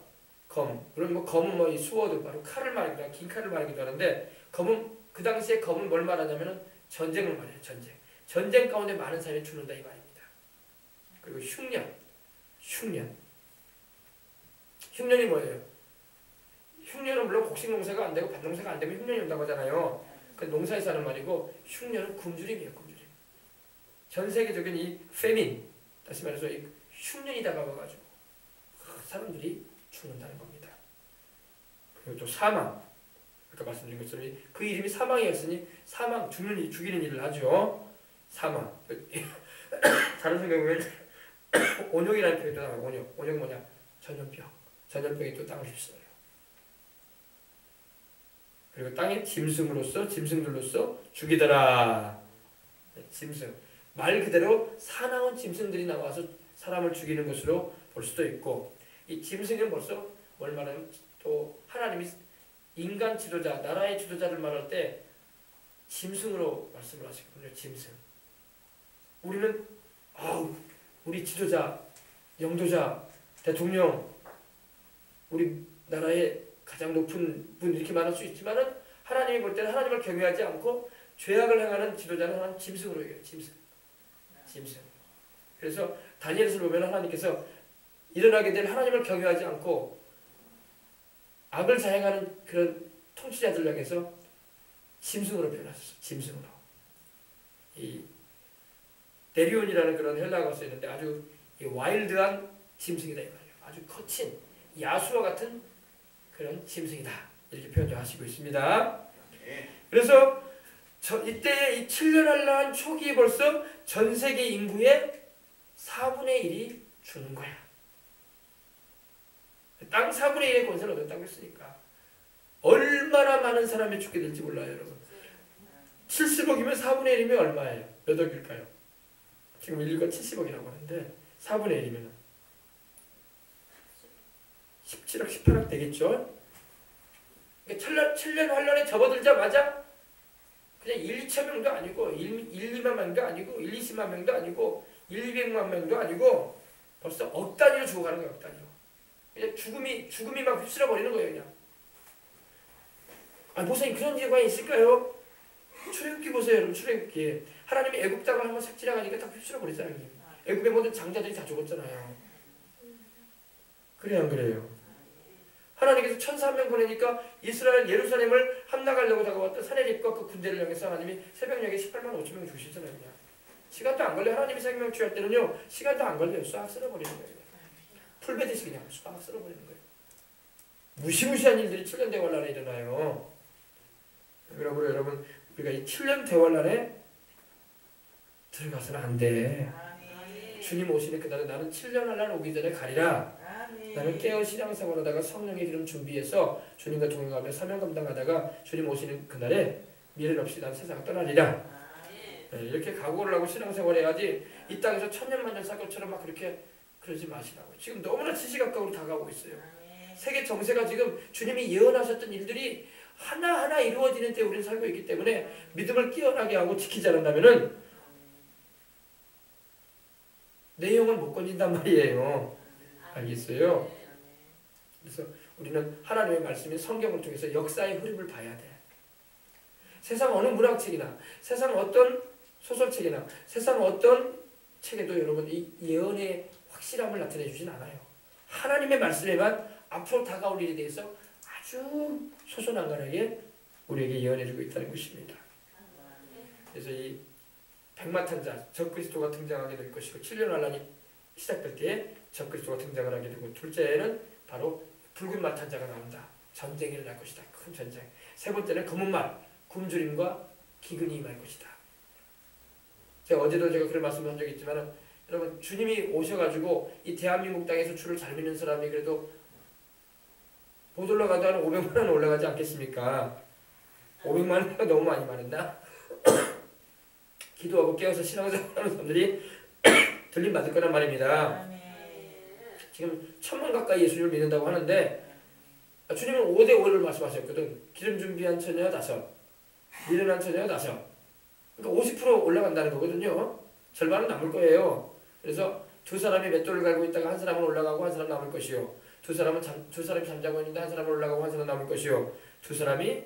물론 검은 이 수어도 바로 칼을 말하기도 하고 긴 칼을 말하기도 하는데 검은 그 당시에 검은 뭘 말하냐면은 전쟁을 말해요. 전쟁 가운데 많은 사람이 죽는다 이 말입니다. 그리고 흉년이 뭐예요? 흉년은 물론 곡식농사가 안 되고 밭농사가 안 되면 흉년이 온다고 하잖아요. 그 농사에서 하는 말이고 흉년은 굶주림이에요. 굶주림. 전 세계적인 이 페민, 다시 말해서 이 흉년이 다가와가지고 사람들이 죽는다는 겁니다. 그리고 또 사망. 아까 말씀드린 것처럼 그 이름이 사망이었으니 사망, 죽이는 일을 하죠. 사망. 다른 성경에 보면 온역이라는 표현도 나와요. 온역. 온역은 뭐냐? 전염병. 전염병이 또 땅을 휩쓸어요. 그리고 땅에 짐승들로서 죽이더라. 짐승. 말 그대로 사나운 짐승들이 나와서 사람을 죽이는 것으로 볼 수도 있고, 이 짐승은 벌써 뭘 말하면 또 하나님이 인간 지도자, 나라의 지도자를 말할 때 짐승으로 말씀을 하시거든요. 짐승. 우리는 우리 지도자, 영도자, 대통령, 우리 나라의 가장 높은 분 이렇게 말할 수 있지만은 하나님이 볼 때는 하나님을 경외하지 않고 죄악을 행하는 지도자는 하나님 짐승으로 얘기해요. 짐승. 그래서 다니엘서 보면 하나님께서 일어나게 된 하나님을 경외하지 않고 악을 자행하는 그런 통치자들 향해서 짐승으로 표현하셨어요. 짐승으로. 이 데리온이라는 그런 헬라어가 쓰이는데 아주 와일드한 짐승이다 이 말이에요. 아주 거친 야수와 같은 그런 짐승이다 이렇게 표현을 하시고 있습니다. 그래서 이때 이 7년 한란 초기에 벌써 전 세계 인구의 4분의 1이 죽는 거야. 땅 4분의 1의 권세를 얻었다고 했으니까 얼마나 많은 사람이 죽게 될지 몰라요, 여러분. 70억이면 4분의 1이면 얼마예요? 몇 억일까요? 지금 인류가 70억이라고 하는데 4분의 1이면 17억, 18억 되겠죠? 7년 환란에 접어들자마자 그냥 1, 2천 명도 아니고 1, 2만 명도 아니고 1, 20만 명도 아니고 1, 200만 명도 아니고 벌써 억 단위로 죽어가는 거예요. 억 단위로. 그냥 죽음이 막 휩쓸어 버리는 거예요. 그냥. 목사님 그런 예가 있을까요? 출애굽기 보세요. 여러분 출애굽기. 하나님이 애굽 땅을 한번 싹 지나가니까 다 휩쓸어 버리잖아요. 애굽의 모든 장자들이 다 죽었잖아요. 그래요 안 그래요? 하나님께서 1,400명 보내니까 이스라엘 예루살렘을 함락하려고 다가왔던 사내립과 그 군대를 향해서 하나님이 새벽녘에 18만 5천 명 죽이시잖아요. 그냥. 시간도 안 걸려요. 하나님이 생명 취할 때는요. 시간도 안 걸려요. 싹 쓸어버리는 거예요. 풀베듯이 그냥 싹 쓸어버리는 거예요. 무시무시한 일들이 7년 대환란에 일어나요. 그러므로 여러분 우리가 이 7년 대환란에 들어가서는 안 돼. 주님 오시는 그날에 나는 7년 환란 오기 전에 가리라. 나는 깨어 신앙생활하다가 성령의 기름 준비해서 주님과 동행하며 사명 감당하다가 주님 오시는 그날에 미련 없이 난 세상을 떠나리라. 이렇게 각오를 하고 신앙생활 해야지 이 땅에서 천년만년 사건처럼 막 그렇게 그러지 마시라고. 지금 너무나 시시각각으로 다가오고 있어요. 세계 정세가 지금 주님이 예언하셨던 일들이 하나하나 이루어지는 때 우리는 살고 있기 때문에 믿음을 깨어나게 하고 지키지 않는다면은 내 영을 못 건진단 말이에요. 알겠어요? 그래서 우리는 하나님의 말씀인 성경을 통해서 역사의 흐름을 봐야 돼. 세상 어느 문학책이나 세상 어떤 소설책이나 세상 어떤 책에도 여러분 이 예언의 확실함을 나타내 주진 않아요. 하나님의 말씀에만 앞으로 다가올 일에 대해서 아주 소소난간하게 우리에게 예언해 주고 있다는 것입니다. 그래서 이 백마탄자 적그리스도가 등장하게 될 것이고 7년 환란이 시작될 때에 적그리스도가 등장을 하게 되고 둘째는 바로 붉은 마탄자가 나온다. 전쟁이 일어날 것이다. 큰 전쟁. 세 번째는 검은 말, 굶주림과 기근이 임할 것이다. 제가 그런 말씀을 한 적이 있지만 여러분 주님이 오셔가지고 이 대한민국 땅에서 주를 잘 믿는 사람이 그래도 못 올라가도 한 500만 원 올라가지 않겠습니까? 500만 원가 너무 많이 말했나? 기도하고 깨어서 신앙생활하는 사람들이 들림 받을 거란 말입니다. 지금 1,000만 가까이 예수님을 믿는다고 하는데 주님은 5대5를 말씀하셨거든. 기름 준비한 처녀 5, 미련한 처녀 5. 그러니까 50% 올라간다는 거거든요. 절반은 남을 거예요. 그래서 두 사람이 맷돌을 갈고 있다가 한 사람은 올라가고 한 사람 남을 것이요. 두 사람이 잠자고 있는데 한 사람은 올라가고 한 사람 남을 것이요. 두 사람이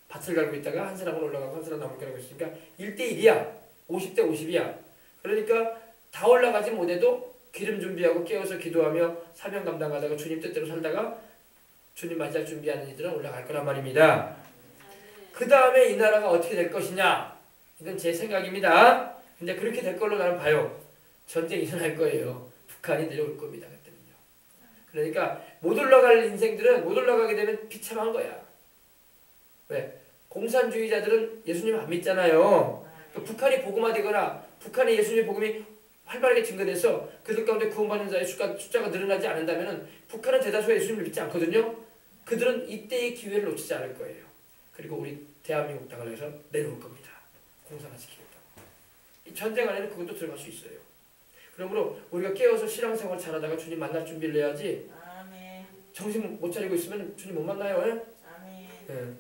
밭을 갈고 있다가 한 사람은 올라가고 한 사람 남을 거라고 했으니까 1대1이야. 50대 50이야. 그러니까 다 올라가지 못해도 기름 준비하고 깨어서 기도하며 사명 감당하다가 주님 뜻대로 살다가 주님 맞이할 준비하는 이들은 올라갈 거란 말입니다. 그 다음에 이 나라가 어떻게 될 것이냐? 이건 제 생각입니다. 근데 그렇게 될 걸로 나는 봐요. 전쟁이 일어날 거예요. 북한이 내려올 겁니다. 그때는요. 그러니까 못 올라갈 인생들은 못 올라가게 되면 비참한 거야. 왜? 공산주의자들은 예수님 안 믿잖아요. 또 북한이 복음화되거나 북한의 예수님 복음이 활발하게 증거돼서 그들 가운데 구원받는 자의 숫자가 늘어나지 않는다면 북한은 대다수가 예수님을 믿지 않거든요. 그들은 이때의 기회를 놓치지 않을 거예요. 그리고 우리 대한민국 땅을 해서 내려올 겁니다. 공산화시키겠다고. 이 전쟁 안에는 그것도 들어갈 수 있어요. 그러므로 우리가 깨어서 신앙생활 잘하다가 주님 만날 준비를 해야지. 아멘. 정신 못 차리고 있으면 주님 못 만나요. 예? 아멘. 예.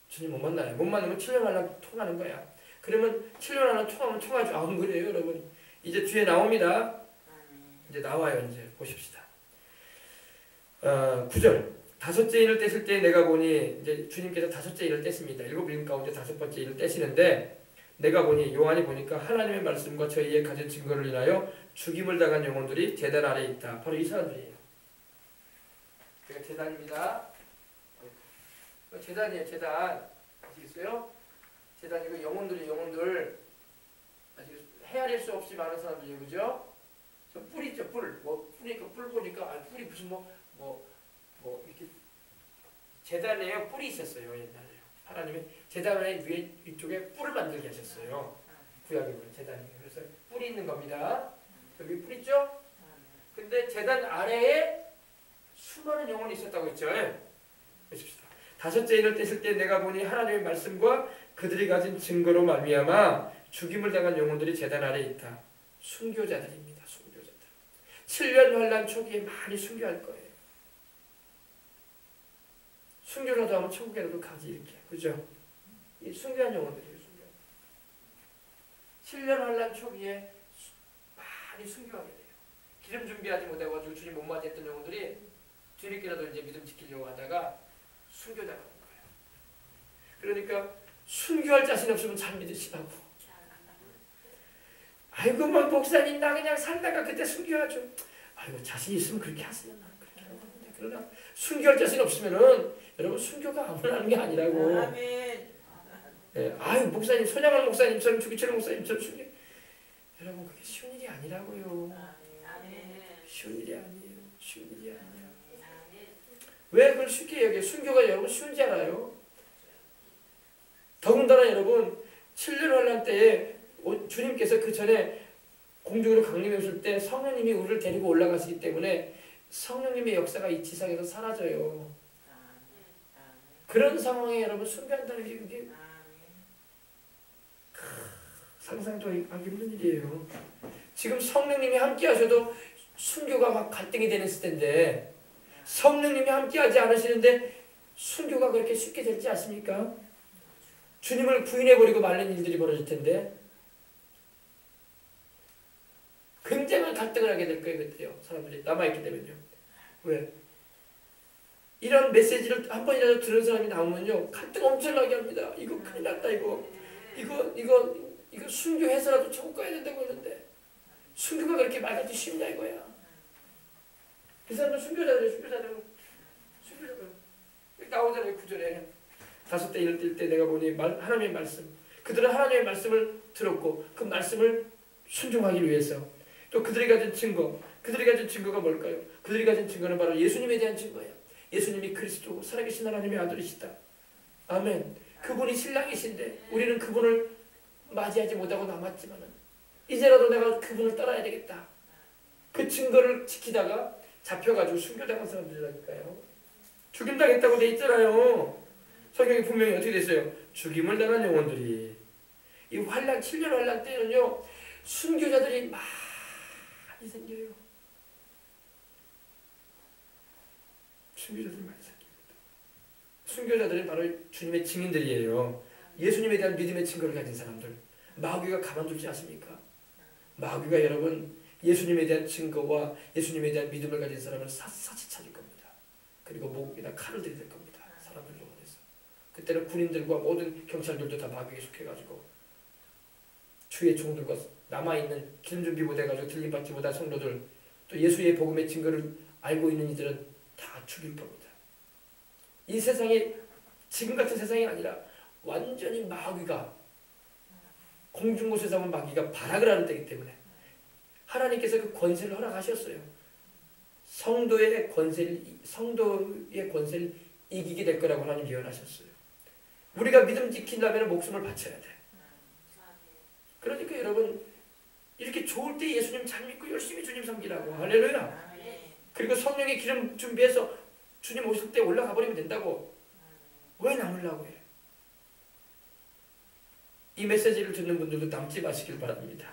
주님 못 만나요. 못 만나면 7년 안에 통하는 거야. 그러면 7년 안에 통하면 통하죠. 안 그래요, 여러분? 이제 뒤에 나옵니다. 이제 나와요. 이제 보십시다. 9절. 다섯째 인을 떼실 때 내가 보니 이제 주님께서 다섯째 인을 떼십니다. 7인 가운데 5번째 인을 떼시는데 내가 보니 요한이 보니까 하나님의 말씀과 저희의 가진 증거를 인하여 죽임을 당한 영혼들이 제단 아래 있다. 바로 이 사람들이에요. 제가 제단입니다. 제단이에요. 제단. 아시겠어요? 제단이고 영혼들 아시겠어요? 헤아릴 수 없이 많은 사람들이에요. 그죠? 저 뿔이죠. 뿔. 뭐 뿔이니까 뿔 보니까 뿔이 무슨 뭐 이렇게 제단에 뿔이 있었어요. 옛날에 하나님이 제단의 위쪽에 뿔을 만들게 하셨어요. 구약에 보면 제단이에요. 그래서 뿔이 있는 겁니다. 여기 뿔 있죠? 근데 제단 아래에 수많은 영혼이 있었다고 했죠. 보십시다. 다섯째 인을 떼실 때 내가 보니 하나님의 말씀과 그들이 가진 증거로 말미암아 죽임을 당한 영혼들이 제단 아래에 있다. 순교자들입니다. 순교자들. 7년 환란 초기에 많이 순교할 거예요. 순교라도 하면 천국에라도 가지 이렇게. 그죠? 이 순교한 영혼들이에요. 순교. 7년 환란 초기에 많이 순교하게 돼요. 기름 준비하지 못해가지고 주님 못 맞이했던 영혼들이 뒤늦게라도 이제 믿음 지키려고 하다가 순교당하는 거예요. 그러니까 순교할 자신 없으면 잘 믿으시라고. 아이고 뭐 목사님 나 그냥 살다가 그때 순교하죠. 아이고 자신 있으면 그렇게 하세요. 나는 그렇게 하는 건데. 그러나 순교할 자신 없으면은 여러분 순교가 아무나 하는 게 아니라고. 아멘. 예, 아유 목사님 손양원 목사님처럼 주기철 목사님처럼 순교. 여러분 그게 쉬운 일이 아니라고요. 쉬운 일이 아니에요. 쉬운 일이 아니에요. 왜 그걸 쉽게 여겨요? 순교가 여러분 쉬운지 알아요? 더군다나 여러분 7년 환란 때에 주님께서 그 전에 공중으로 강림해 오실 때 성령님이 우리를 데리고 올라가시기 때문에 성령님의 역사가 이 지상에서 사라져요. 그런 상황에 여러분 순교한다는 게 그게 상상도 하기 힘든 일이에요. 지금 성령님이 함께 하셔도 순교가 막 갈등이 되는 시대인데 성령님이 함께하지 않으시는데 순교가 그렇게 쉽게 될지 아십니까? 주님을 부인해버리고 말린 일들이 벌어질 텐데 굉장한 갈등을 하게 될 거예요. 그때요. 사람들이 남아있게 되면요. 왜? 이런 메시지를 한 번이라도 들은 사람이 나오면요 갈등 엄청나게 합니다. 이거 큰일 났다. 이거 순교해서라도 천국 가야 된다고 했는데 순교가 그렇게 말같이 쉽냐 이거야. 그 사람은 순교자들 나오잖아요. 9절에 다섯째 인을 뗄 때 내가 보니 하나님의 말씀 그들은 하나님의 말씀을 들었고 그 말씀을 순종하기 위해서 또 그들이 가진 증거가 뭘까요? 그들이 가진 증거는 바로 예수님에 대한 증거예요. 예수님이 그리스도고 살아계신 하나님의 아들이시다. 아멘. 그분이 신랑이신데 우리는 그분을 맞이하지 못하고 남았지만은 이제라도 내가 그분을 따라야 되겠다. 그 증거를 지키다가 잡혀가지고 순교당한 사람들이라니까요. 죽임당했다고 돼 있잖아요. 성경에 분명히 어떻게 됐어요? 죽임을 당한 영혼들이. 이 환란 7년 환란 때는요 순교자들이 많이 생겨요. 순교자들이 많이 생깁니다. 순교자들은 바로 주님의 증인들이에요. 예수님에 대한 믿음의 증거를 가진 사람들. 마귀가 가만두지 않습니까? 마귀가 여러분 예수님에 대한 증거와 예수님에 대한 믿음을 가진 사람을 샅샅이 찾을 겁니다. 그리고 목에다 칼을 들이댈 겁니다. 사람들 영혼에서. 그때는 군인들과 모든 경찰들도 다 마귀에 속해가지고 주의 종들과 남아있는 기름 준비 못해가지고 들림받지 못한 성도들 또 예수의 복음의 증거를 알고 있는 이들은 다 죽일 겁니다. 이 세상이 지금 같은 세상이 아니라 완전히 마귀가 공중곳에서 하면 마귀가 발악을 하는 때이기 때문에 하나님께서 그 권세를 허락하셨어요. 성도의 권세를 이기게 될 거라고 하나님 예언하셨어요. 우리가 믿음 지키려면 목숨을 바쳐야 돼. 그러니까 여러분 이렇게 좋을 때 예수님 잘 믿고 열심히 주님 섬기라고. 할렐루야. 그리고 성령의 기름 준비해서 주님 오실 때 올라가 버리면 된다고. 왜 남으려고 해? 이 메시지를 듣는 분들도 남지 마시길 바랍니다.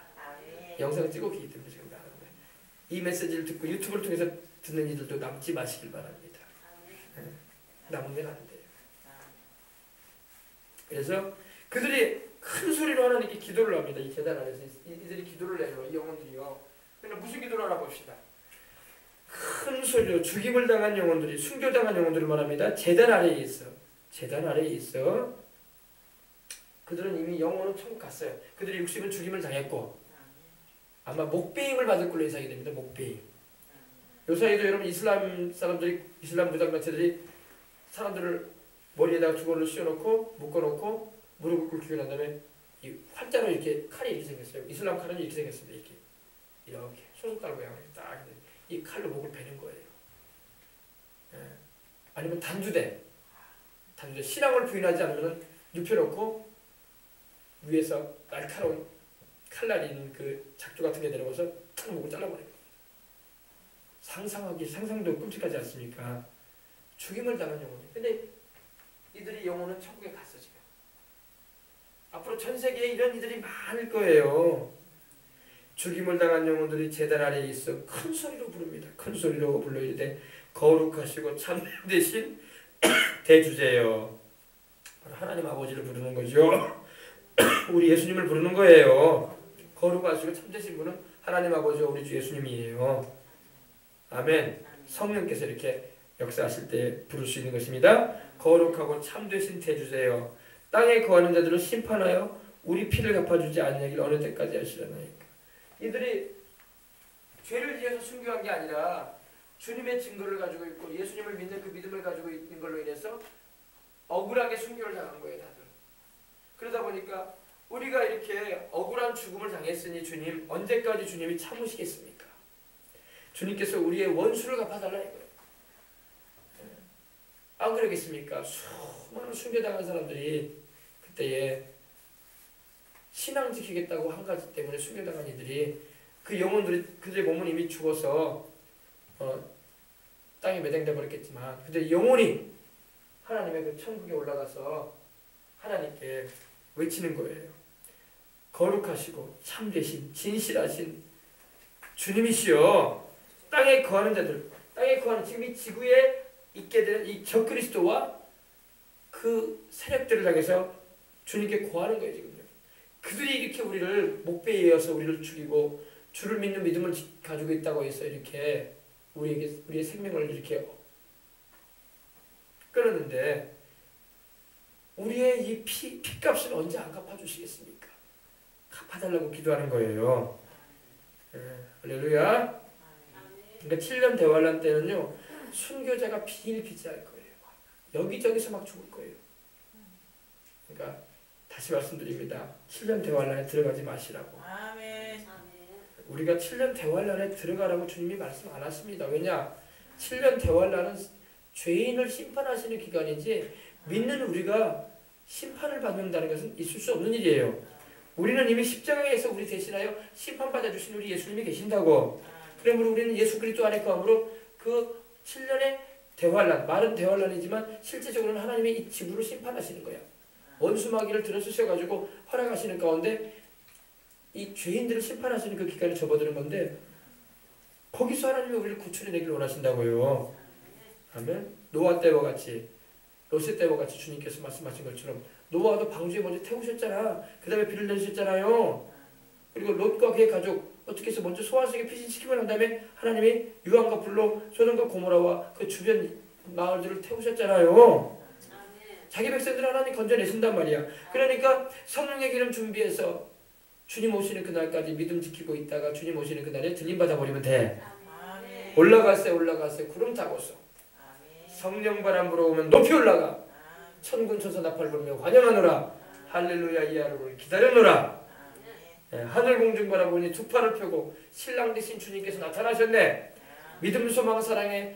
영상을 찍고 계기 때문에 지금 나가는 거예요. 이 메시지를 듣고 유튜브를 통해서 듣는 이들도 남지 마시길 바랍니다. 남으면 안 돼요. 그래서 그들이 큰 소리로 하나님께 기도를 합니다. 이 제단 안에서 이들이 기도를 해요. 이 영혼들이요. 그러니까 무슨 기도를 하나 봅시다. 큰 소리로 죽임을 당한 영혼들이, 순교당한 영혼들을 말합니다. 제단 아래에 있어. 제단 아래에 있어. 그들은 이미 영혼은 천국 갔어요. 그들이 육신은 죽임을 당했고 아마 목베임을 받을 걸로 예상이 됩니다. 목베임. 요사이도 여러분 이슬람 사람들이, 이슬람 무장단체들이 사람들을 머리에다가 주거를 씌워놓고 묶어놓고 무릎을 꿇히고 난 다음에 이 활자로 이렇게 칼이 이렇게 생겼어요. 이슬람 칼은 이렇게 생겼습니다. 이렇게 소속달 모양으로 딱 이 칼로 목을 베는 거예요. 아니면 단두대 신앙을 부인하지 않으면 눕혀놓고 위에서 날카로운 칼날인 그 작조 같은 게 내려와서 탁 목을 잘라버려요. 상상도 끔찍하지 않습니까? 죽임을 당한 영혼이. 근데 이들이 영혼은 천국에 갔어 지금. 앞으로 전 세계에 이런 이들이 많을 거예요. 죽임을 당한 영혼들이 제단 아래에 있어 큰 소리로 부릅니다. 큰 소리로 불러 이르되 거룩하시고 참되신 대주제여. 하나님 아버지를 부르는 거죠. 우리 예수님을 부르는 거예요. 거룩하시고 참되신 분은 하나님 아버지와 우리 주 예수님이에요. 아멘. 성령께서 이렇게 역사하실 때 부를 수 있는 것입니다. 거룩하고 참되신 대주제여. 땅에 거하는 자들을 심판하여 우리 피를 갚아주지 않냐길 어느 때까지 하시려나이까. 이들이 죄를 지어서 순교한 게 아니라 주님의 증거를 가지고 있고 예수님을 믿는 그 믿음을 가지고 있는 걸로 인해서 억울하게 순교를 당한 거예요. 다들. 그러다 보니까 우리가 이렇게 억울한 죽음을 당했으니 주님 언제까지 주님이 참으시겠습니까? 주님께서 우리의 원수를 갚아달라 이거예요. 안 그러겠습니까? 수많은 순교당한 사람들이 그때에 신앙 지키겠다고 한 가지 때문에 순교당한 이들이 그 영혼들이 그들의 몸은 이미 죽어서 땅에 매장돼 버렸겠지만 근데 영혼이 하나님의 그 천국에 올라가서 하나님께 외치는 거예요. 거룩하시고 참되신 진실하신 주님이시여. 땅에 거하는 자들, 땅에 거하는 지금 이 지구에 있게 된 이 적그리스도와 그 세력들을 향해서 주님께 구하는 거예요. 지금요. 그들이 이렇게 우리를 목베이어서 우리를 죽이고 주를 믿는 믿음을 가지고 있다고 해서 이렇게 우리의 생명을 이렇게 끊었는데 우리의 이 피값을 언제 안 갚아주시겠습니까? 갚아달라고 기도하는 거예요. 할렐루야. 그러니까 7년 대환란 때는요 순교자가 비일비재할 거예요. 여기저기서 막 죽을 거예요. 그러니까 다시 말씀드립니다. 7년 대환란에 들어가지 마시라고. 아멘. 우리가 7년 대환란에 들어가라고 주님이 말씀 안 하십니다. 왜냐? 7년 대환란은 죄인을 심판하시는 기간이지 믿는 우리가 심판을 받는다는 것은 있을 수 없는 일이에요. 우리는 이미 십자가에서 우리 대신하여 심판받아 주신 우리 예수님이 계신다고. 그러므로 우리는 예수 그리스도 안에 거함으로 그 7년의 대환란, 말은 대환란이지만 실제적으로는 하나님이 이 지구를 심판하시는 거야. 원수마귀를 들어쓰셔가지고 허락하시는 가운데 이 죄인들을 심판하시는 그 기간에 접어드는 건데 거기서 하나님이 우리를 구출해내기를 원하신다고요. 아멘. 노아 때와 같이 롯의 때와 같이 주님께서 말씀하신 것처럼 노아도 방주에 먼저 태우셨잖아. 그 다음에 비를 내리셨잖아요. 그리고 롯과 그의 가족 어떻게 해서 먼저 소환 속에 피신시키고 난 다음에 하나님이 유황과 불로 소돔과 고모라와 그 주변 마을들을 태우셨잖아요. 자기 백성들을 하나님 건져내신단 말이야. 그러니까 성령의 기름 준비해서 주님 오시는 그날까지 믿음 지키고 있다가 주님 오시는 그날에 들림받아 버리면 돼. 올라가세 구름 타고서 성령 바람 불어오면 높이 올라가 천군 천사 나팔 불며 환영하노라. 할렐루야. 이 하루를 기다렸노라. 하늘 공중 바라보니 두 팔을 펴고 신랑 되신 주님께서 나타나셨네. 믿음 소망 사랑의